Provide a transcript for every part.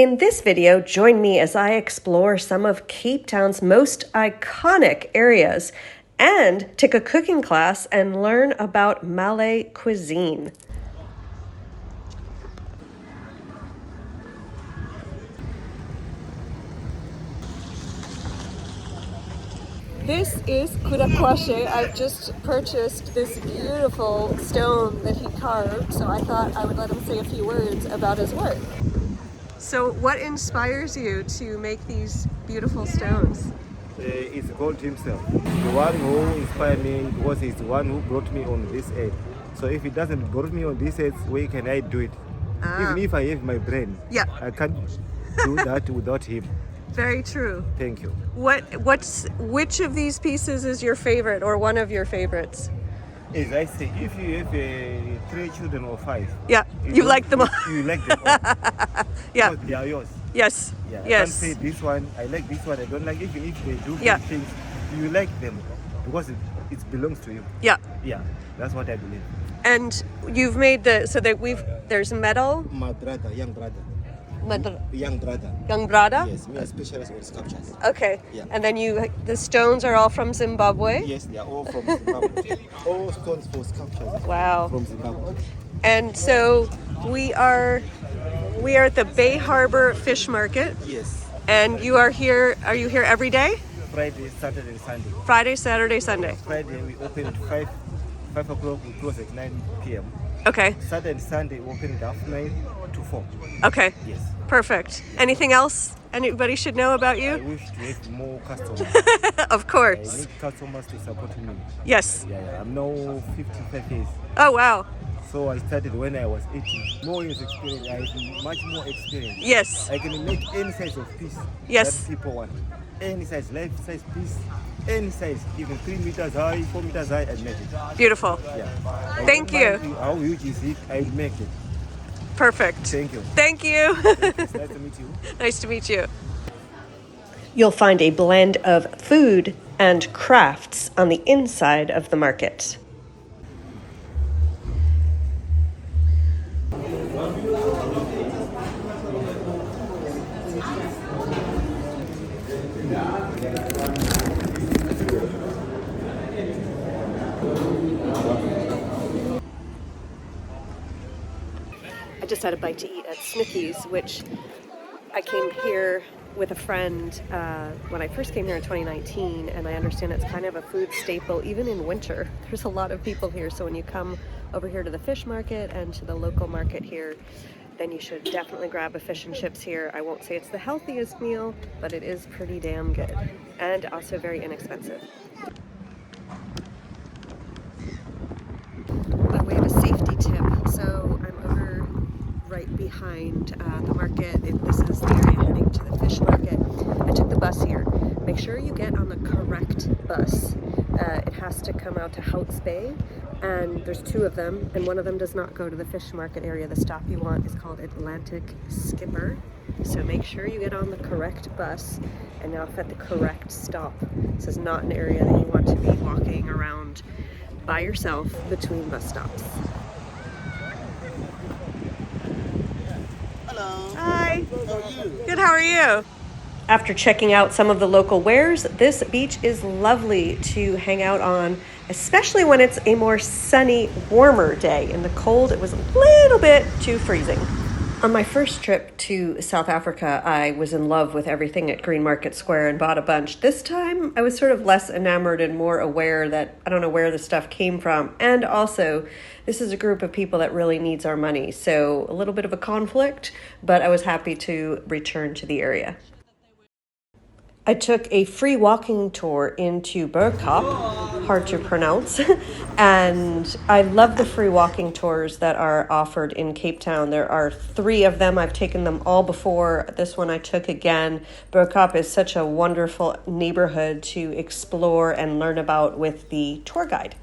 In this video, join me as I explore some of Cape Town's most iconic areas and take a cooking class and learn about Malay cuisine. This is Kurakwashe. I've just purchased this beautiful stone that he carved, so I thought I would let him say a few words about his work. So what inspires you to make these beautiful stones? It's God himself. The one who inspired me was he's the one who brought me on this earth. So if he doesn't brought me on this earth, where can I do it? Even if I have my brain, I can't do that without him. Very true. Thank you. Which of these pieces is your favorite or one of your favorites? As I say, if you have 3 children or 5, you like them all. You like them all. Yeah, because they are yours. Yes. Yeah, Yes. I can't say this one, I like this one, I don't like. Even if they do good things, you like them because it belongs to you. Yeah, that's what I believe. And you've made there's metal. My brother, young brother. Young brother. Young brother? Yes, me a specialist on sculptures. Okay. Yeah. And then the stones are all from Zimbabwe? Yes, they are all from Zimbabwe. All stones for sculptures. Wow. From Zimbabwe. And so we are at the Bay Harbor Fish Market. Yes. And you are here every day? Friday, Saturday, Sunday. Friday, Saturday, Sunday. Friday we open at 5 o'clock, we close at 9 p.m. Okay. Saturday and Sunday we open at 9 to 4. Okay. Yes. Perfect. Anything else anybody should know about you? I wish to have more customers. Of course. I need customers to support me. Yes. Yeah. I'm now 55 years. Oh, wow. So I started when I was 18. More years experience, I have much more experience. Yes. I can make any size of piece that people want. Any size, life size piece, any size, even 3 meters high, 4 meters high, I make it. Beautiful. Yeah. Thank you. How huge is it? I will make it. Perfect. Thank you. Thank you. It's nice to meet you. Nice to meet you. You'll find a blend of food and crafts on the inside of the market. I just had a bite to eat at Snoekies, which I came here with a friend when I first came here in 2019, and I understand it's kind of a food staple even in winter. There's a lot of people here, so when you come over here to the fish market and to the local market here, then you should definitely grab a fish and chips here. I won't say it's the healthiest meal, but it is pretty damn good and also very inexpensive. By way of a safety tip, so I'm over right behind the market. This is the area heading to the fish market. I took the bus here. Make sure you get on the correct bus. It has to come out to Hout Bay, and there's 2 of them, and one of them does not go to the fish market area. The stop you want is called Atlantic Skipper. So make sure you get on the correct bus and off at the correct stop. This is not an area that you want to be walking around by yourself between bus stops. Hello. Hi. How are you? Good, how are you? After checking out some of the local wares, this beach is lovely to hang out on, especially when it's a more sunny, warmer day. In the cold, it was a little bit too freezing. On my first trip to South Africa, I was in love with everything at Greenmarket Square and bought a bunch. This time, I was sort of less enamored and more aware that I don't know where the stuff came from. And also, this is a group of people that really needs our money. So a little bit of a conflict, but I was happy to return to the area. I took a free walking tour into Bokaap, hard to pronounce, and I love the free walking tours that are offered in Cape Town. There are 3 of them. I've taken them all before. This one I took again. Bokaap is such a wonderful neighborhood to explore and learn about with the tour guide.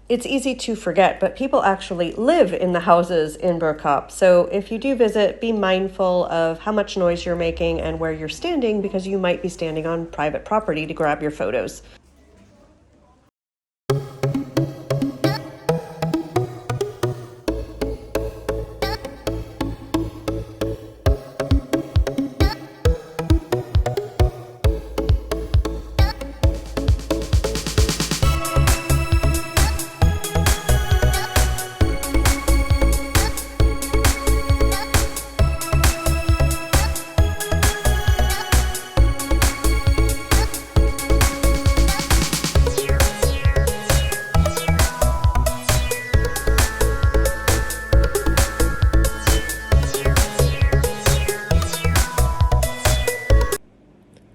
It's easy to forget, but people actually live in the houses in Bokaap. So if you do visit, be mindful of how much noise you're making and where you're standing, because you might be standing on private property to grab your photos.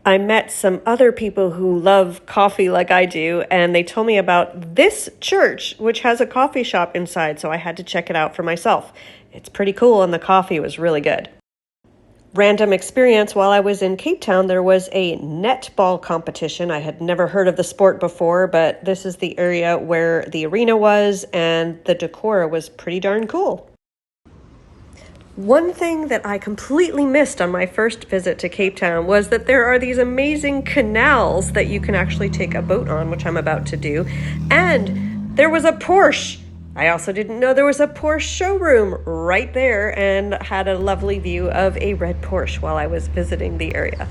I met some other people who love coffee like I do, and they told me about this church, which has a coffee shop inside, so I had to check it out for myself. It's pretty cool, and the coffee was really good. Random experience, while I was in Cape Town, there was a netball competition. I had never heard of the sport before, but this is the area where the arena was, and the decor was pretty darn cool. One thing that I completely missed on my first visit to Cape Town was that there are these amazing canals that you can actually take a boat on, which I'm about to do. And there was a Porsche. I also didn't know there was a Porsche showroom right there, and had a lovely view of a red Porsche while I was visiting the area.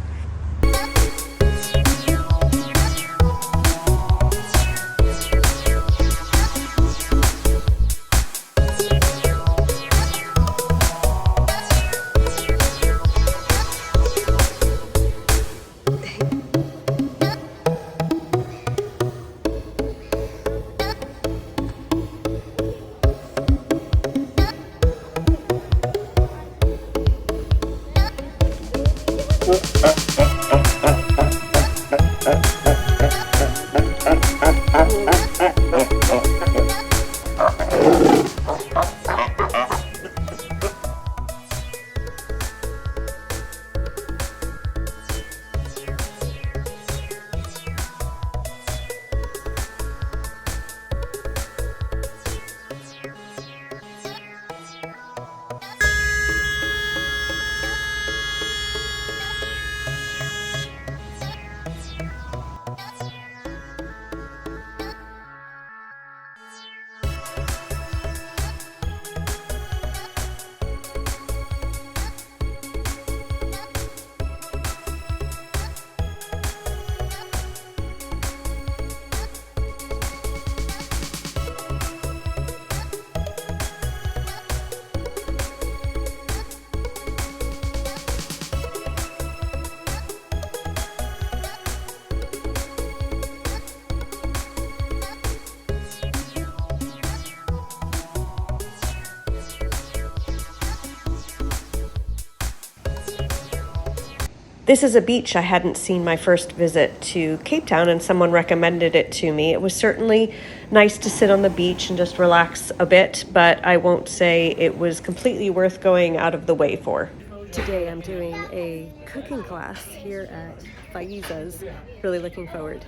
This is a beach I hadn't seen my first visit to Cape Town, and someone recommended it to me. It was certainly nice to sit on the beach and just relax a bit, but I won't say it was completely worth going out of the way for. Today I'm doing a cooking class here at Faeeza's. Really looking forward.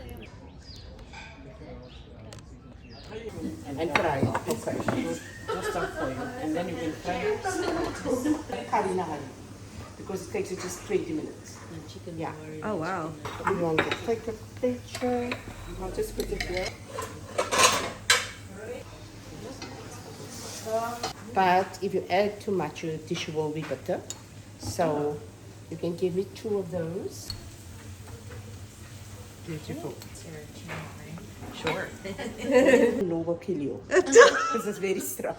And fry it. Okay. Just start for you. And then you can fry it. Because it takes you just 20 minutes. Yeah. Oh, wow. You want to take a picture. I'll just put it here. But if you add too much, your tissue will be bitter. So you can give me 2 of those. Beautiful. Sure. No will kill you. Because it's very strong.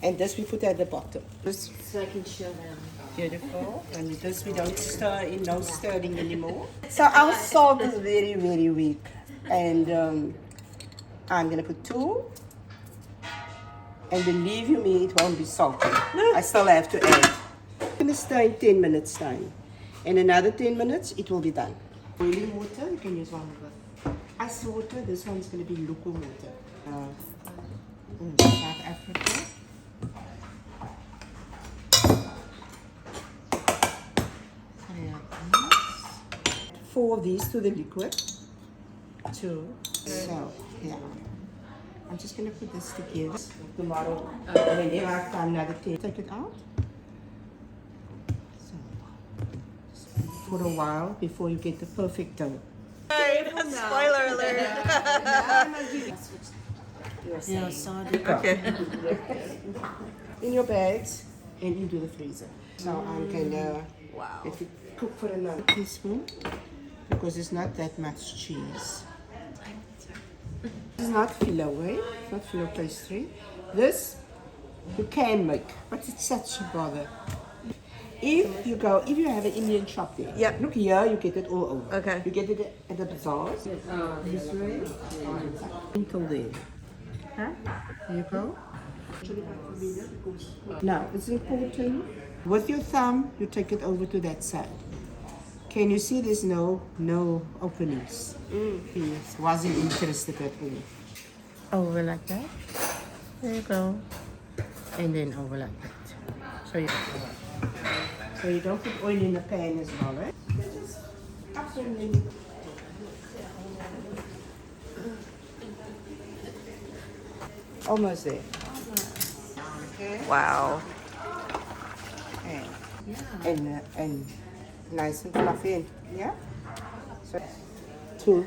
And this we put at the bottom. This, so I can show them. beautiful. And this we don't stir in, no stirring anymore. So our salt is very, very weak. And I'm gonna put 2. And believe you me, it won't be salty. I still have to add. I'm gonna stir in 10 minutes time. In another 10 minutes, it will be done. Boiling water, you can use one of the ice water. This one's gonna be local water. South Africa. 4 of these to the liquid. 2. So, yeah. I'm just going to put this together. Tomorrow, whenever I have time, another day. Take it out. So, for a while before you get the perfect dough. Spoiler alert. No, sorry. Okay. In your bags and into the freezer. So I'm going to let it cook for another teaspoon because it's not that much cheese. It's not filet, it's not filet pastry. This you can make, but it's such a bother. If you have an Indian shop there, Yep. look here, you get it all over. Okay. You get it at the bazaars. This way, until there. Huh? There you go. Now, it's important With your thumb, you take it over to that side. Can you see there's no openings? He wasn't interested at all. Over like that. There you go. And then over like that. So you don't put oil in the pan as well, right? Just up and in. Almost there. Okay. Wow. And nice and fluffy. Yeah. So 2,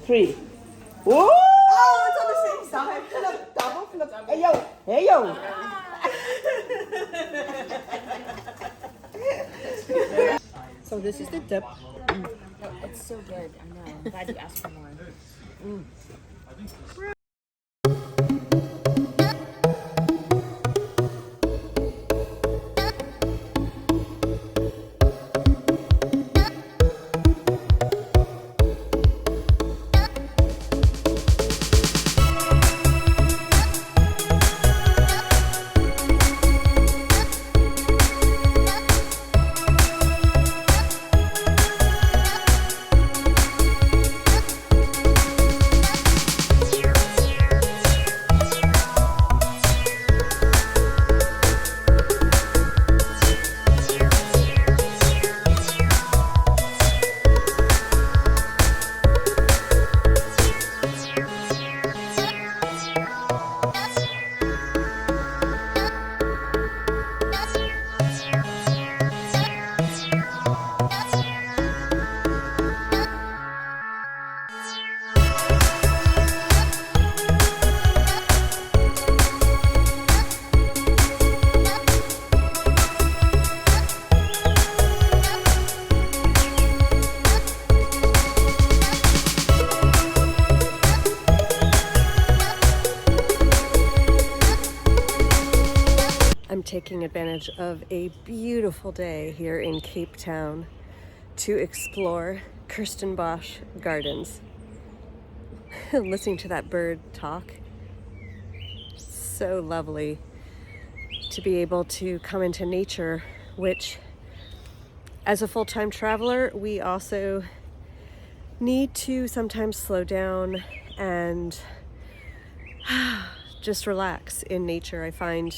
3. Whoa! Oh, it's on the same side. Flip, double flip. Hey yo, hey yo. So this is the dip. It's so good. I know. I'm glad you asked for more. Taking advantage of a beautiful day here in Cape Town to explore Kirstenbosch Gardens. Listening to that bird talk, so lovely to be able to come into nature, which as a full-time traveler, we also need to sometimes slow down and just relax in nature. I find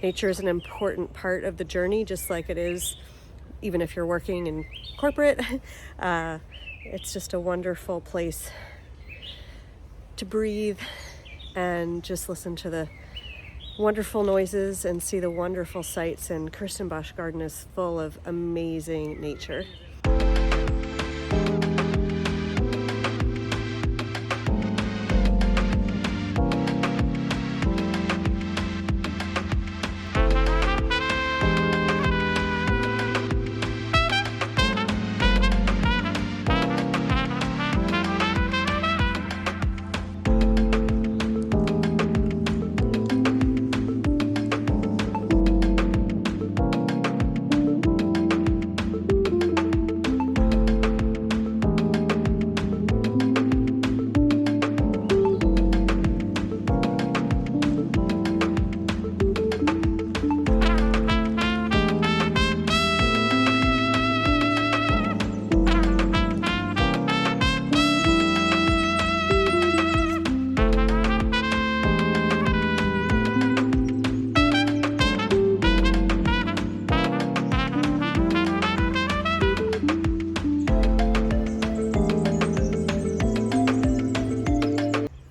nature is an important part of the journey, just like it is even if you're working in corporate. It's just a wonderful place to breathe and just listen to the wonderful noises and see the wonderful sights. And Kirstenbosch Garden is full of amazing nature.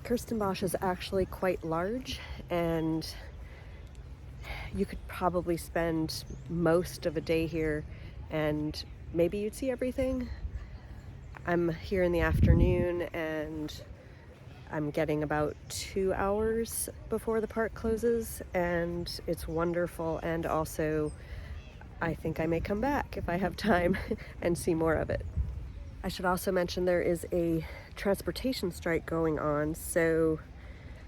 Kirstenbosch is actually quite large, and you could probably spend most of a day here and maybe you'd see everything. I'm here in the afternoon and I'm getting about 2 hours before the park closes, and it's wonderful. And also I think I may come back if I have time and see more of it. I should also mention there is a transportation strike going on, so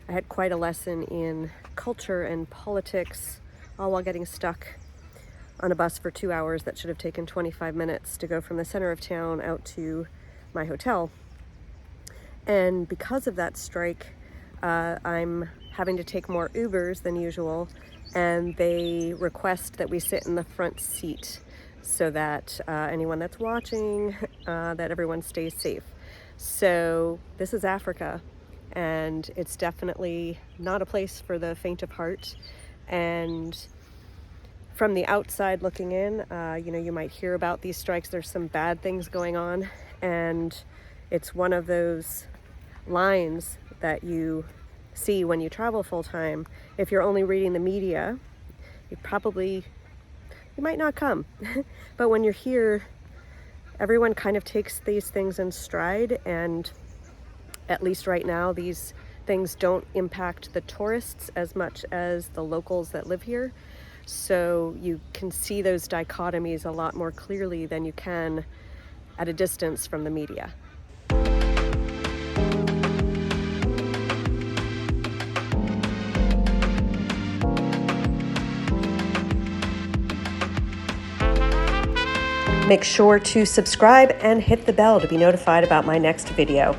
I had quite a lesson in culture and politics, all while getting stuck on a bus for 2 hours that should have taken 25 minutes to go from the center of town out to my hotel. And because of that strike, I'm having to take more Ubers than usual, and they request that we sit in the front seat so that anyone that's watching, that everyone stays safe. So this is Africa, and it's definitely not a place for the faint of heart. And from the outside looking in, you know, you might hear about these strikes. There's some bad things going on, and it's one of those lines that you see when you travel full time. If you're only reading the media, you might not come. But when you're here, everyone kind of takes these things in stride, and at least right now, these things don't impact the tourists as much as the locals that live here. So you can see those dichotomies a lot more clearly than you can at a distance from the media. Make sure to subscribe and hit the bell to be notified about my next video.